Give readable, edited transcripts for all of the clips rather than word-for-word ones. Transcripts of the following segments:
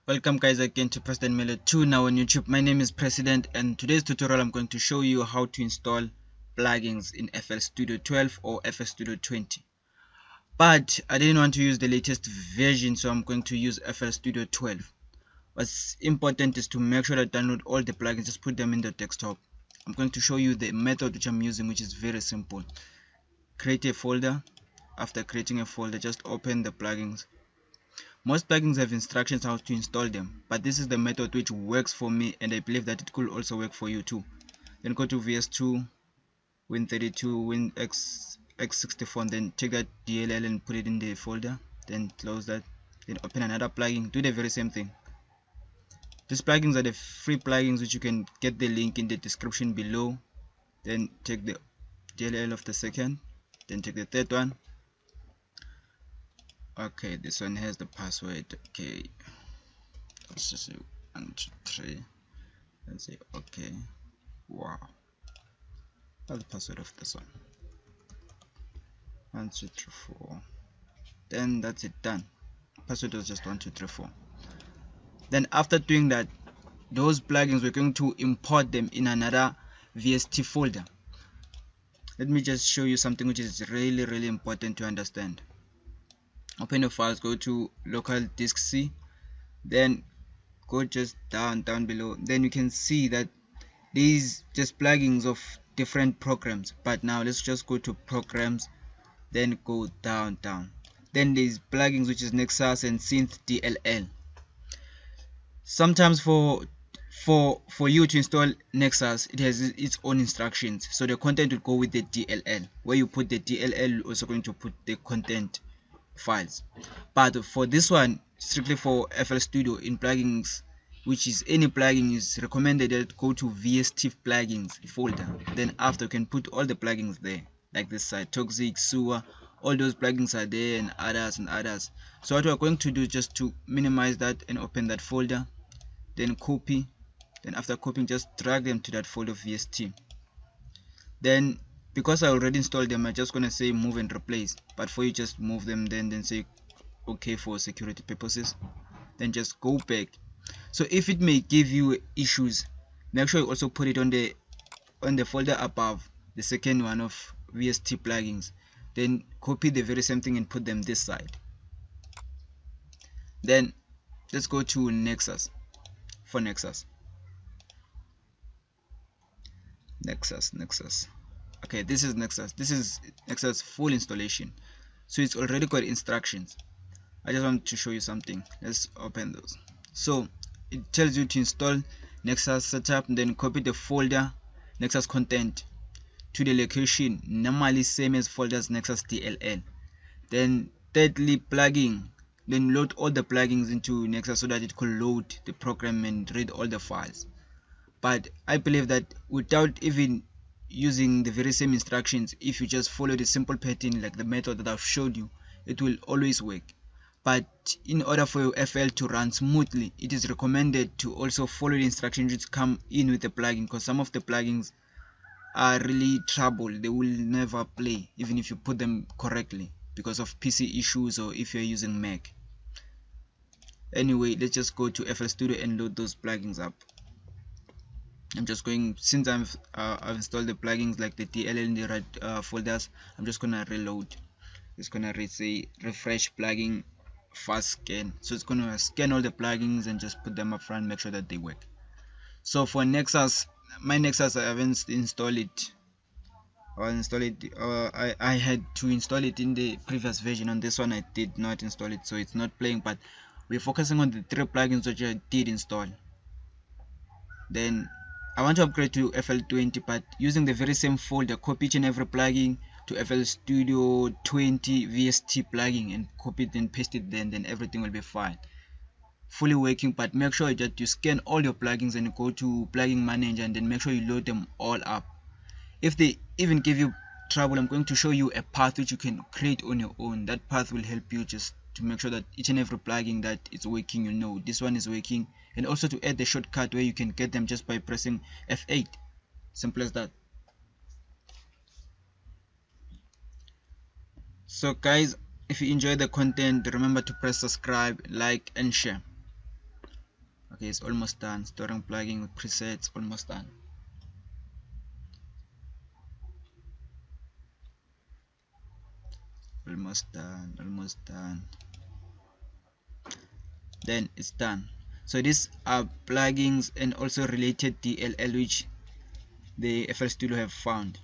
Welcome guys again to President Meelo 2 now on YouTube. My name is President, and today's tutorial I'm going to show you how to install plugins in FL Studio 12 or FL Studio 20. But I didn't want to use the latest version, so I'm going to use FL Studio 12. What's important is to make sure that download all the plugins, just put them in the desktop. I'm going to show you the method which I'm using, which is very simple. Create a folder. After creating a folder, just open the plugins. Most plugins have instructions how to install them, but this is the method which works for me, and I believe that it could also work for you too. Then go to VS2, Win32, WinX64, and then take that DLL and put it in the folder. Then close that. Then open another plugin. Do the very same thing. These plugins are the free plugins which you can get the link in the description below. Then take the DLL of the second. Then take the third one. Okay, this one has the password. Okay, let's just say 1 2 3. Let's say okay. Wow, that's the password of this one. 1 2 3 4. Then that's it, done. Password was just 1 2 3 4. Then after doing that, those plugins we're going to import them in another VST folder. Let me just show you something which is really important to understand. Open your files, go to local disk C, then go just down below. Then you can see that these just plugins of different programs. But now let's just go to programs, then go down. Then there's plugins which is Nexus and Synth DLL. Sometimes for you to install Nexus, it has its own instructions, so the content will go with the DLL. Where you put the DLL, you're also going to put the content files. But for this one, strictly for FL Studio in plugins, which is any plugin, is recommended that go to VST plugins folder. Then after, you can put all the plugins there, like this side, Toxic, Sewer, all those plugins are there, and others. So what we're going to do is just to minimize that and open that folder, then copy. Then after copying, just drag them to that folder VST. Then because I already installed them, I'm just gonna say move and replace, but for you, just move them, then say okay for security purposes, then just go back. So if it may give you issues, make sure you also put it on the folder above the second one of VST plugins. Then copy the very same thing and put them this side. Then let's go to Nexus. For Nexus, okay, this is Nexus full installation, so it's already got instructions. I just want to show you something. Let's open those. So it tells you to install Nexus setup, and then copy the folder Nexus content to the location normally same as folders Nexus DLL. Then thirdly, plugin, then load all the plugins into Nexus so that it could load the program and read all the files. But I believe that without even using the very same instructions, if you just follow the simple pattern like the method that I've showed you, it will always work. But in order for your FL to run smoothly, it is recommended to also follow the instructions which come in with the plugin, because some of the plugins are really trouble. They will never play even if you put them correctly because of PC issues or if you're using Mac. Anyway, let's just go to FL Studio and load those plugins up. I'm just going, since I've installed the plugins like the DLL in the right folders, I'm just gonna reload. It's gonna say refresh plugin fast scan, so it's gonna scan all the plugins and just put them up front, make sure that they work. So for Nexus, my Nexus, I haven't installed it. I had to install it in the previous version. On this one, I did not install it, so it's not playing. But we're focusing on the 3 plugins which I did install. Then I want to upgrade to FL20, but using the very same folder, copy each and every plugin to FL Studio 20 VST plugin and copy it and paste it, then everything will be fine, fully working. But make sure that you scan all your plugins and go to plugin manager, and then make sure you load them all up. If they even give you trouble, I'm going to show you a path which you can create on your own. That path will help you just to make sure that each and every plugin that is working, you know this one is working, and also to add the shortcut where you can get them just by pressing F8. Simple as that. So guys, if you enjoy the content, remember to press subscribe, like and share. Okay, it's almost done. Storing plugin with presets, almost done. Almost done, almost done. Then it's done. So these are plugins and also related DLL which the FL Studio have found.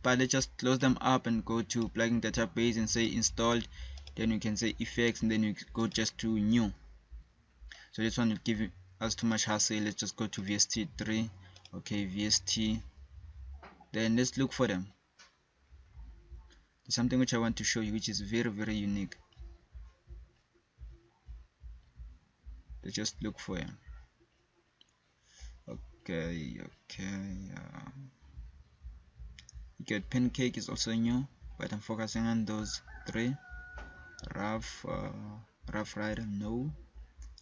But let's just close them up and go to plugin database and say installed. Then you can say effects and then you go just to new. So this one will give us too much hassle. Let's just go to VST3. Okay, VST. Then let's look for them. There's something which I want to show you which is very unique. Let's just look for them. Okay. You get Pancake is also new, but I'm focusing on those three. Rough Rider, no,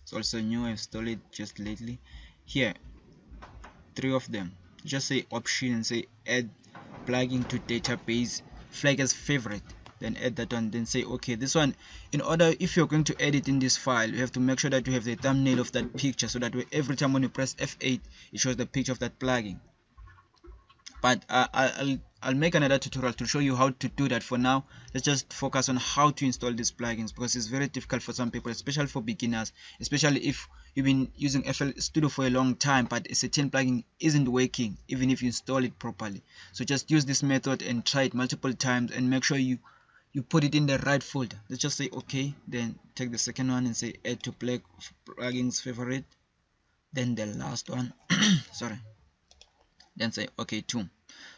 it's also new. I installed it just lately. Here, three of them. Just say option and say add plugin to database, flag as favorite, then add that one, then say okay. This one, in order, if you're going to edit in this file, you have to make sure that you have the thumbnail of that picture, so that every time when you press F8 it shows the picture of that plugin. But I'll make another tutorial to show you how to do that. For now, let's just focus on how to install these plugins, because it's very difficult for some people, especially for beginners, especially if you've been using FL Studio for a long time but a certain plugin isn't working even if you install it properly. So just use this method and try it multiple times and make sure you put it in the right folder. Let's just say okay, then take the second one and say add to plugins favorite, then the last one sorry, then say okay too.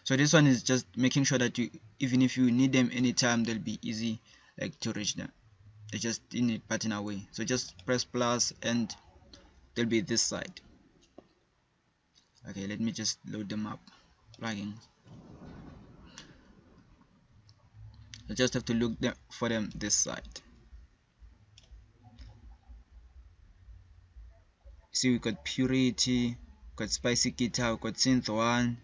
So this one is just making sure that you, even if you need them anytime, they'll be easy like to reach them. They just in a button away. So just press plus and they'll be this side. Okay, let me just load them up. Plugins. I just have to look for them this side. See, we got Purity, got Spicy Guitar, we got Synth 1.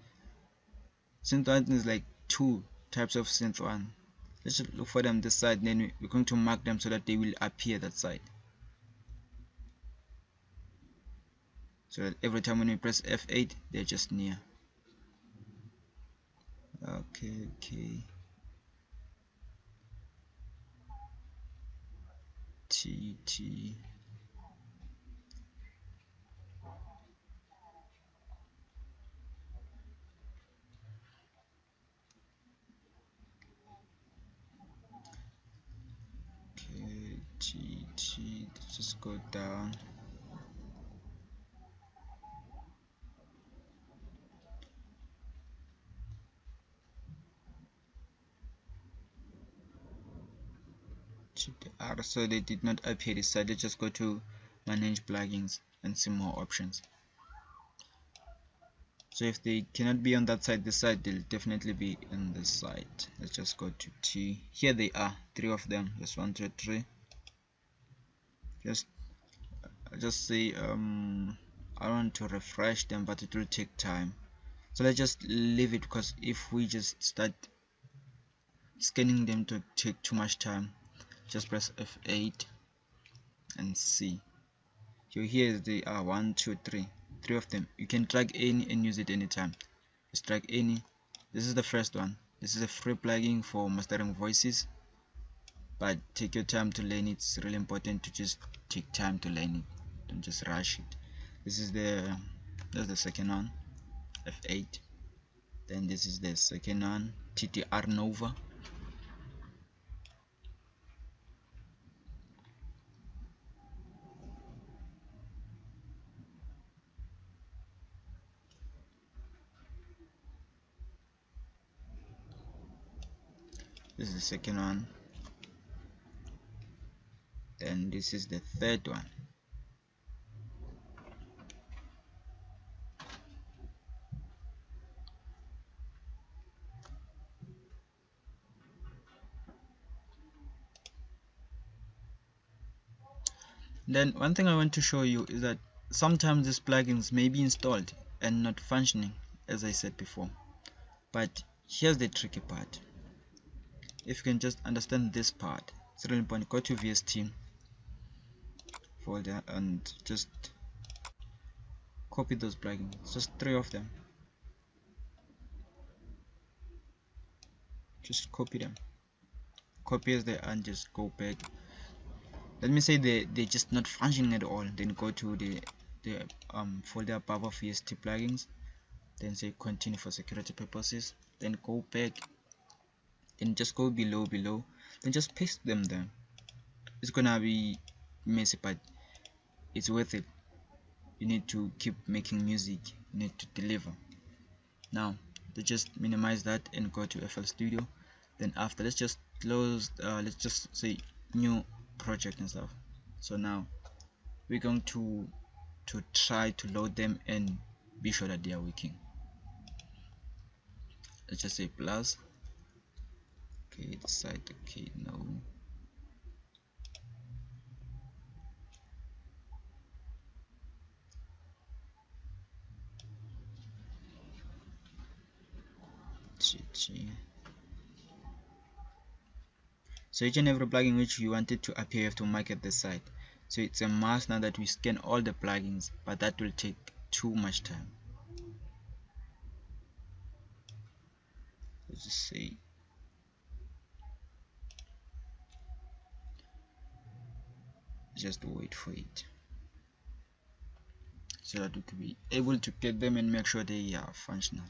Synth 1 is like two types of Synth 1. Let's just look for them this side, then we're going to mark them so that they will appear that side. So that every time when we press F8, they're just near. Okay. T. Okay, T. Let's just go down. R, so they did not appear this side. Let's just go to manage plugins and see more options. So if they cannot be on that side, this side, they'll definitely be on this side. Let's just go to T. Here they are, three of them. Just 1, 2, 3. Just say I want to refresh them, but it will take time. So let's just leave it, because if we just start scanning them, to take too much time. Just press F8 and see. So here they are 1, 2, 3. Three of them. You can drag any and use it anytime. Just drag any. This is the first one. This is a free plugin for mastering voices, but take your time to learn it. It's really important to just take time to learn it. Don't just rush it. That's the second one, F8. Then this is the second one, TTR Nova. This is the second one. Then this is the third one. Then one thing I want to show you is that sometimes these plugins may be installed and not functioning, as I said before. But here's the tricky part. If you can just understand this part, it's really important. Go to VST folder and just copy those plugins, just 3 of them. Just copy them, copy as they are, and just go back. Let me say they're just not functioning at all, then go to the folder above of VST plugins, then say continue for security purposes, then go back, then just go below, then just paste them there. It's gonna be messy, but it's worth it. You need to keep making music, you need to deliver. Now let's just minimize that and go to FL Studio. Then after, let's just close, let's just say new project and stuff. So now we're going to try to load them and be sure that they are working. Let's just say plus, okay, the site, okay, no, GG. So each and every plugin which you wanted to appear, you have to mark at the site. So it's a must now that we scan all the plugins, but that will take too much time. Let's just say just wait for it, so that we could be able to get them and make sure they are functional.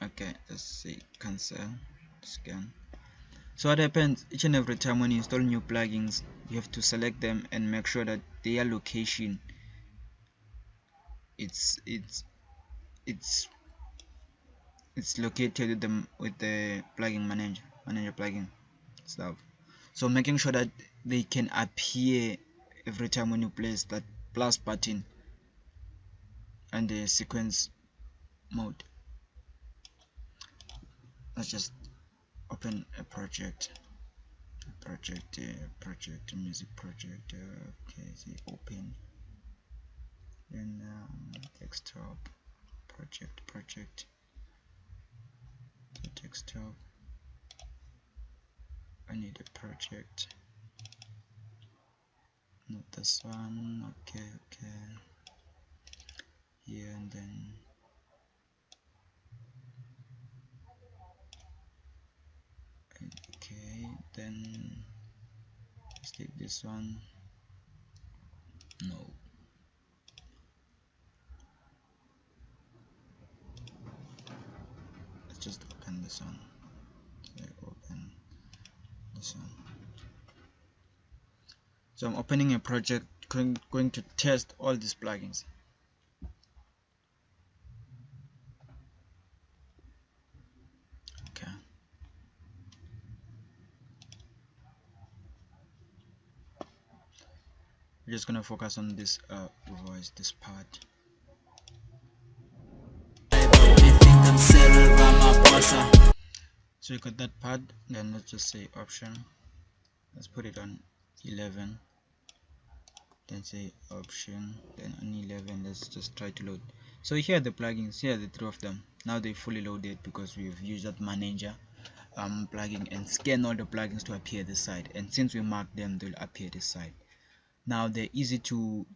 Okay, let's say cancel, scan. So what happens each and every time when you install new plugins, you have to select them and make sure that their location it's located with the plugin manager plugin stuff. So making sure that they can appear every time when you place that plus button and the sequence mode. Let's just open a project, music project. Okay, say open, then desktop project, desktop. I need a project, not this one. Okay, here, and then okay, then let's take this one. No, let's just open this one. Open this one. So I'm opening a project, going to test all these plugins. Okay, we're just gonna focus on this voice, this part. So you got that part, then let's just say option, let's put it on 11, then say option, then on 11 let's just try to load. So here are the plugins, here are the 3 of them. Now they fully loaded because we've used that manager plugin and scan all the plugins to appear this side, and since we mark them, they'll appear this side. Now they're easy to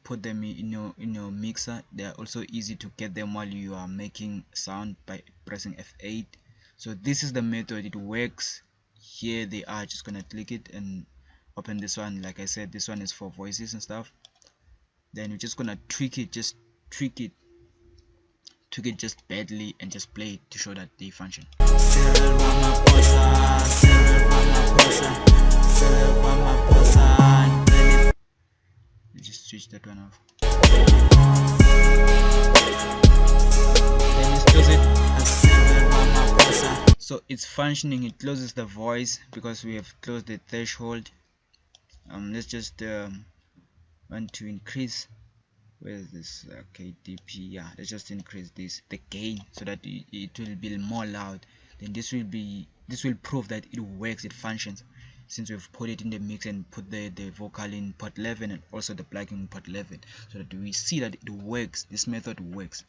put them in your mixer. They're also easy to get them while you are making sound by pressing F8. So this is the method, it works. Here they are, just gonna click it and open this one. Like I said, this one is for voices and stuff. Then we're just gonna tweak it just badly and just play it to show that they function. Just switch that one off. Then let's close it. So it's functioning, it closes the voice because we have closed the threshold. let's just want to increase, where is this, okay, dp, yeah, let's just increase the gain so that it will be more loud. Then this will prove that it works, it functions, since we've put it in the mix and put the vocal in port 11 and also the plugin in port 11, so that we see that it works. This method works.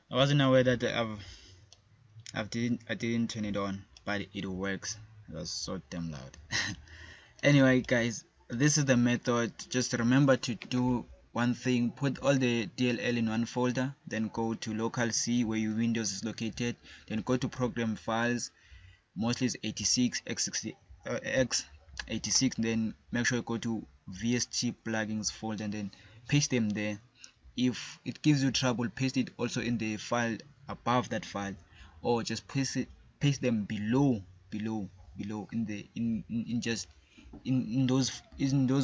I wasn't aware that I didn't turn it on, but it works. It was so damn loud. Anyway guys, this is the method. Just remember to do one thing: put all the DLL in one folder, then go to local C where your Windows is located, then go to program files, mostly it's 86 x86, then make sure you go to VST plugins folder and then paste them there. If it gives you trouble, paste it also in the file above that file, or just paste them below in the in those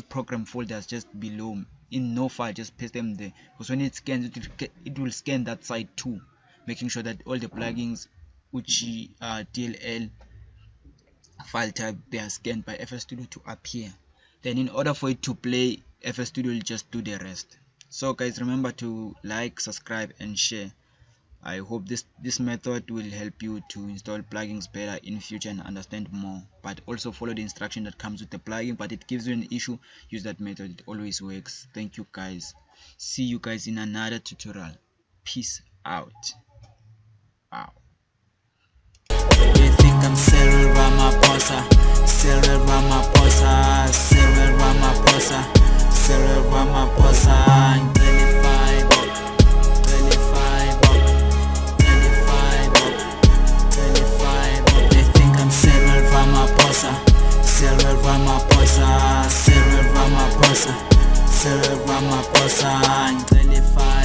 program folders, just below, in no file, just paste them there, because when it scans, it will scan that side too, making sure that all the plugins which are DLL file type, they are scanned by FL Studio to appear. Then in order for it to play, FL Studio will just do the rest. So guys, remember to like, subscribe and share. I hope this method will help you to install plugins better in future and understand more, but also follow the instruction that comes with the plugin. But it gives you an issue, use that method, it always works. Thank you guys, see you guys in another tutorial. Peace out. Wow. They think I'm Cyril Ramaphosa, Cyril Ramaphosa, Cyril Ramaphosa, Cyril Ramaphosa. I'm 25 up, 25 up, 25 up, 25 up. They think I'm Cyril Ramaphosa, Cyril Ramaphosa, Cyril Ramaphosa, Cyril Ramaphosa. I'm 25.